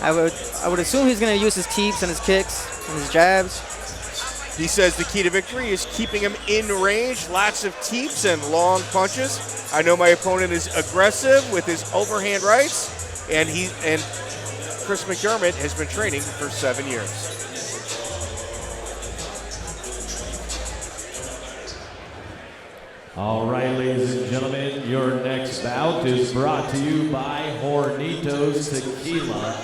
I would assume he's going to use his teeps and his kicks and his jabs. He says the key to victory is keeping him in range, lots of teeps and long punches. I know my opponent is aggressive with his overhand rights, and Chris McDurmont has been training for 7 years. All right, ladies and gentlemen, your next bout is brought to you by Hornitos Tequila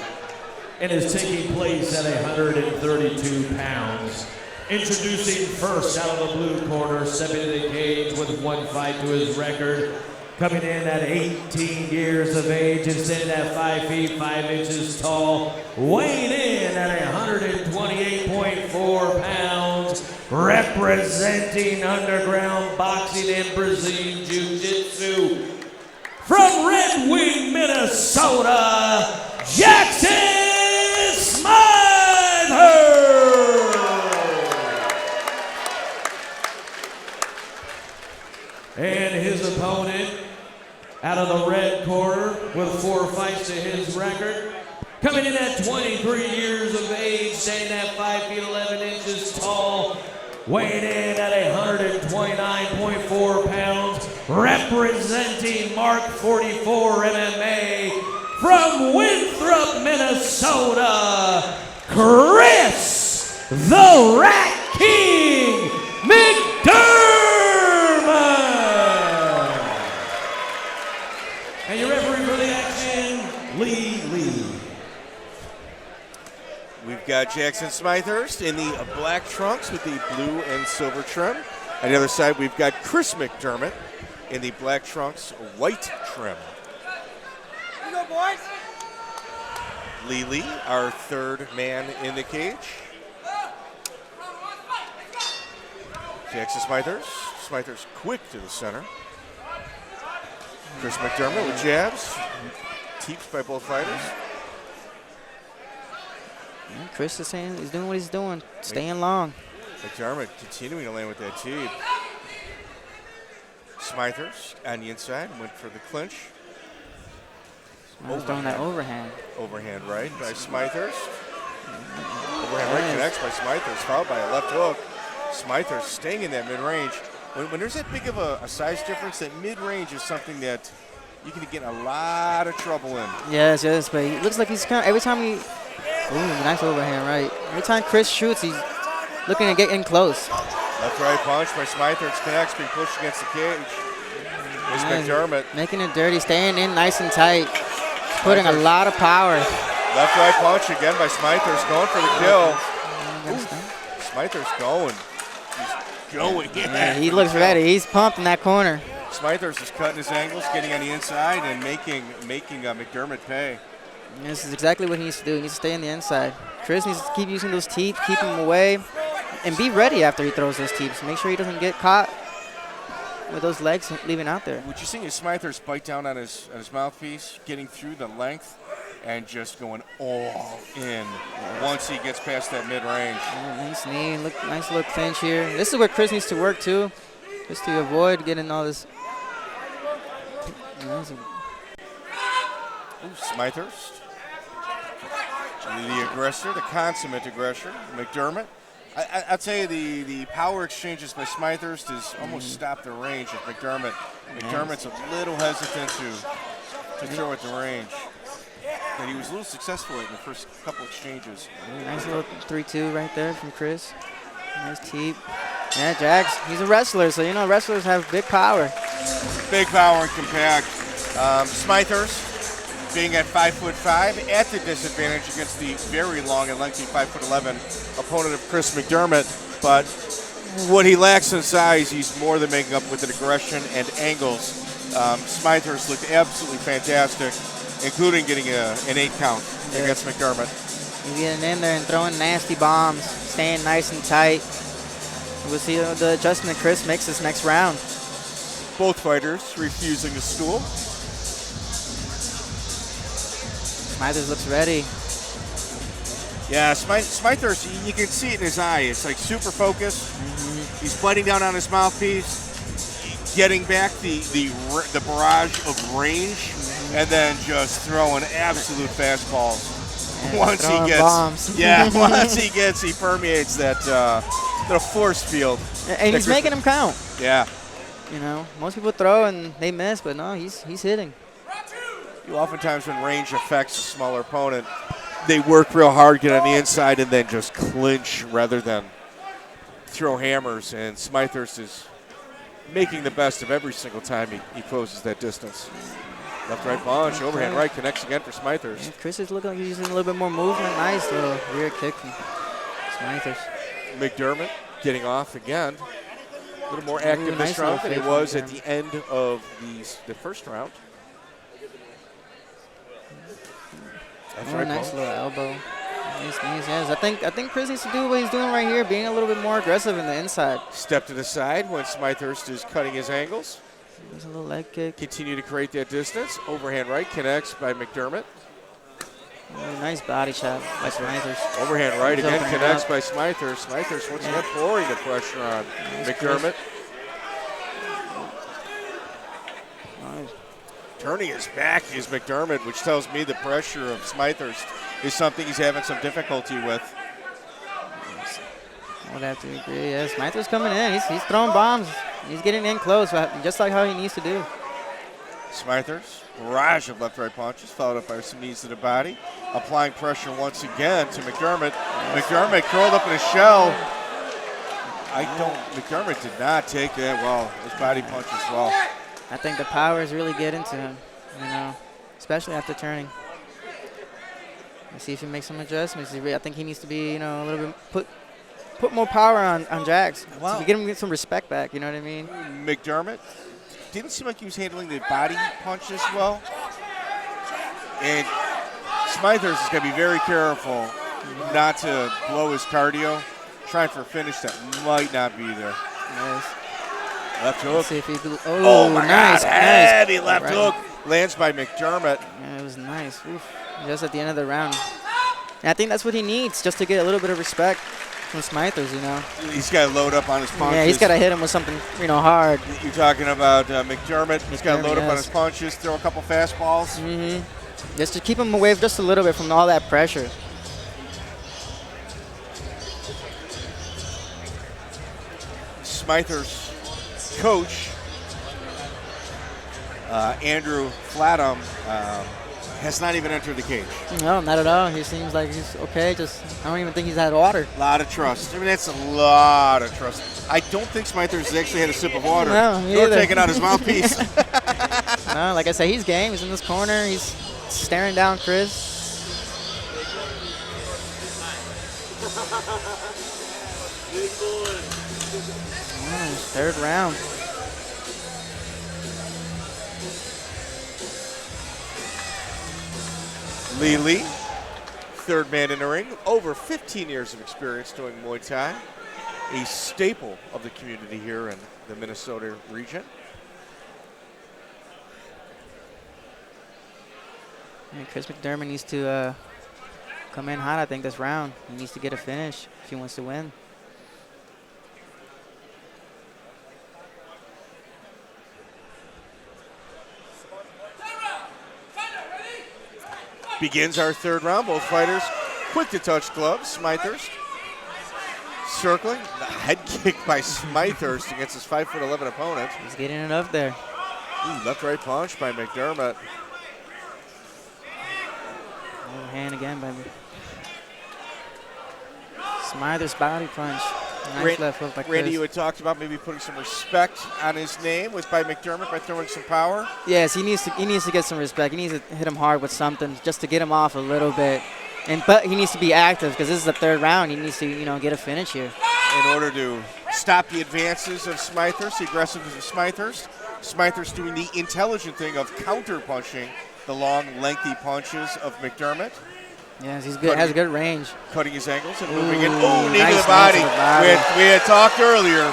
and is taking place at 132 pounds. Introducing first out of the blue corner, stepping into the cage with 1 fight to his record. Coming in at 18 years of age and standing at 5 feet 5 inches tall. Weighing in at 128.4 pounds. Representing underground boxing and Brazilian Jiu-Jitsu. From Red Wing, Minnesota, Jaxson Smythurst. And his opponent, out of the red corner, with 4 fights to his record, coming in at 23 years of age, standing at 5 feet 11 inches tall, weighing in at 129.4 pounds, representing Mark 44 MMA, from Winthrop, Minnesota, Chris the Rat King McDurmont. And your referee for the action, Lee. We've got Jaxson Smythurst in the black trunks with the blue and silver trim. On the other side, we've got Chris McDurmott in the black trunks, white trim. Here you go, boys. Lee, our third man in the cage. Jaxson Smythurst quick to the center. Chris McDurmott with jabs. Teeps by both fighters. Chris is saying he's doing what he's doing, staying long. McDurmott continuing to land with that teep. Smythurst on the inside went for the clinch. Throwing that overhand. Overhand right by Smythurst. Overhand right connects by Smythurst, followed by a left hook. Smythurst staying in that mid-range. When there's that big of a size difference, that mid-range is something that you can get in a lot of trouble in. Yes, but he looks like he's kind of, every time he, nice overhand right. Every time Chris shoots, he's looking to get in close. Left-right punch by Smythurst connects, being pushed against the cage. There's McDurmott. Making it dirty, staying in nice and tight, putting a lot of power. Left-right punch again by Smythurst, going for the kill. Smythurst going. He's going. Yeah, he looks ready. He's pumped in that corner. Smythurst is cutting his angles, getting on the inside, and making McDurmott pay. And this is exactly what he needs to do. He needs to stay on the inside. Chris needs to keep using those teeth, keep him away, and be ready after he throws those teeps. Make sure he doesn't get caught with those legs leaving out there. What you see is Smythurst bite down on his mouthpiece, getting through the length, and just going all in once he gets past that mid-range. Nice knee, nice little clinch here. This is where Chris needs to work too, just to avoid getting all this. Smythurst, the aggressor, the consummate aggressor, McDurmott. I'd say the power exchanges by Smythurst has almost stopped the range of McDurmott. McDermott's a little hesitant to throw at the range. But he was a little successful in the first couple exchanges. Nice little 3-2 right there from Chris. Nice teep. Yeah, Jax, he's a wrestler, so you know wrestlers have big power. Big power and compact. Smythurst being at 5'5", at the disadvantage against the very long and lengthy 5'11" opponent of Chris McDurmott. But what he lacks in size, he's more than making up with an aggression and angles. Smythurst looked absolutely fantastic, including getting an 8 count against McDurmott. He's getting in there and throwing nasty bombs, staying nice and tight. We'll see the adjustment Chris makes this next round. Both fighters refusing the stool. Smythurst looks ready. Yeah, Smythurst, you can see it in his eye. It's like super focused. He's biting down on his mouthpiece, getting back the barrage of range, and then just throwing absolute fastballs. Once he throwing gets, bombs. yeah, once he permeates that the force field. And he's making them count. Yeah. You know, most people throw and they miss, but no, he's hitting. You oftentimes, when range affects a smaller opponent, they work real hard, get on the inside, and then just clinch rather than throw hammers. And Smythurst is making the best of every single time he closes that distance. Left, right punch, overhand right, connects again for Smythurst. Yeah, Chris is looking like he's using a little bit more movement. Nice little rear kick from Smythurst. McDurmont getting off again. A little more active nice this round than he fake was from at the end of the first round. That's right, Nice Paul. little elbow. Nice knees, yes. I think Chris needs to do what he's doing right here, being a little bit more aggressive in the inside. Step to the side when Smythurst is cutting his angles. There's a little leg kick. Continue to create that distance. Overhand right connects by McDurmont. Nice body shot by Smythurst. Overhand right He's again opening connects up. by Smythurst. Smythurst once again pouring the pressure on McDurmont. Nice. Turning his back is McDurmont, which tells me the pressure of Smythurst is something he's having some difficulty with. I would have to agree. Yeah, Smythurst coming in. He's throwing bombs. He's getting in close, just like how he needs to do. Smythurst, barrage of left-right punches, followed up by some knees to the body. Applying pressure once again to McDurmont. McDurmont curled up in a shell. McDurmont did not take that well. His body punch as well. I think the power is really getting to him, you know, especially after turning. Let's see if he makes some adjustments. I think he needs to be, you know, a little bit put more power on Jax. Wow. To get him some respect back, you know what I mean? McDurmont didn't seem like he was handling the body punches well. And Smythurst is going to be very careful not to blow his cardio, trying for a finish that might not be there. Nice. Left hook. Let's see if he Oh my nice, God, heavy nice. left Right. hook. Lands by McDurmont. Yeah, it was nice. Oof. Just at the end of the round. And I think that's what he needs, just to get a little bit of respect from Smythurst, you know. He's got to load up on his punches. Yeah, he's got to hit him with something, you know, hard. You're talking about McDurmont. He's got to load up on yes. his punches, throw a couple fastballs. Mm-hmm. Just to keep him away just a little bit from all that pressure. Smythurst's coach, Andrew Flatham, has not even entered the cage. No, not at all. He seems like he's okay. I don't even think he's had water. A lot of trust. I mean, that's a lot of trust. I don't think Smythurst has actually had a sip of water. No, me nor either. taking out his mouthpiece. No, like I said, he's game. He's in this corner. He's staring down Chris. Third round. Lee, third man in the ring, over 15 years of experience doing Muay Thai, a staple of the community here in the Minnesota region. And Chris McDurmott needs to come in hot, I think, this round. He needs to get a finish if he wants to win. Begins our third round. Both fighters quick to touch gloves. Smythurst circling. The head kick by Smythurst against his 5'11" opponent. He's getting it up there. Ooh, left right punch by McDurmott. Hand again by Smythurst body punch. Nice left hook by Chris. Randy, you had talked about maybe putting some respect on his name with by McDurmott by throwing some power. Yes, he needs to get some respect. He needs to hit him hard with something just to get him off a little bit. But he needs to be active because this is the third round. He needs to, you know, get a finish here. In order to stop the advances of Smythurst, the aggressiveness of Smythurst. Smythurst doing the intelligent thing of counter-punching the long, lengthy punches of McDurmott. Yes, he's good. Has good range. Cutting his angles and moving in. Ooh, Oh, knee nice to the body. knee to the body. We had talked earlier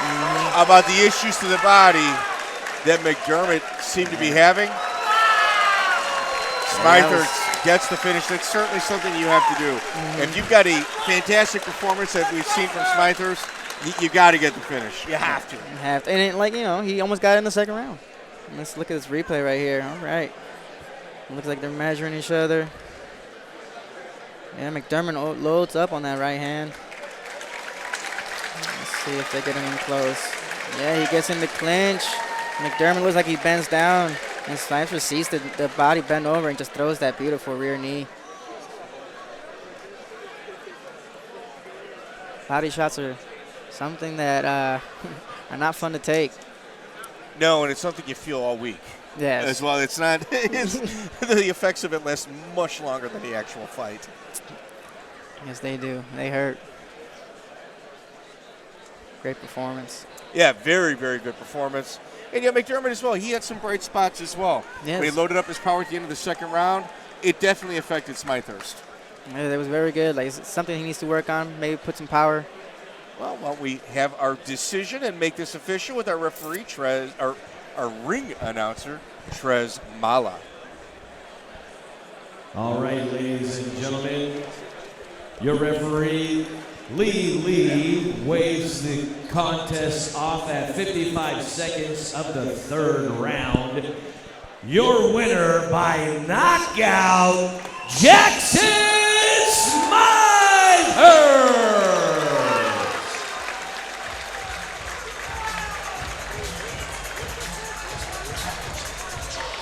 about the issues to the body that McDurmott seemed to be having. Smythurst gets the finish. That's certainly something you have to do. If you've got a fantastic performance that we've seen from Smythurst, you got to get the finish. You have to. You have to. And it, like, you know, he almost got it in the second round. Let's look at this replay right here. All right. It looks like they're measuring each other. Yeah, McDurmont loads up on that right hand. Let's see if they get him in close. Yeah, he gets in the clinch. McDurmont looks like he bends down, and Smythurst sees the body bend over and just throws that beautiful rear knee. Body shots are something that are not fun to take. No, and it's something you feel all week. Yes. As well, it's not. The effects of it last much longer than the actual fight. Yes, they do. They hurt. Great performance. Yeah, very, very good performance. And yeah, McDurmont as well. He had some bright spots as well. Yes. When he loaded up his power at the end of the second round, it definitely affected Smythurst. Yeah, that was very good. Like, it's something he needs to work on. Maybe put some power. Well, why don't we have our decision and make this official with our referee, our ring announcer, Trez Mala. All right, ladies and gentlemen, your referee, Lee, waves the contest off at 55 seconds of the third round. Your winner by knockout, Jaxson!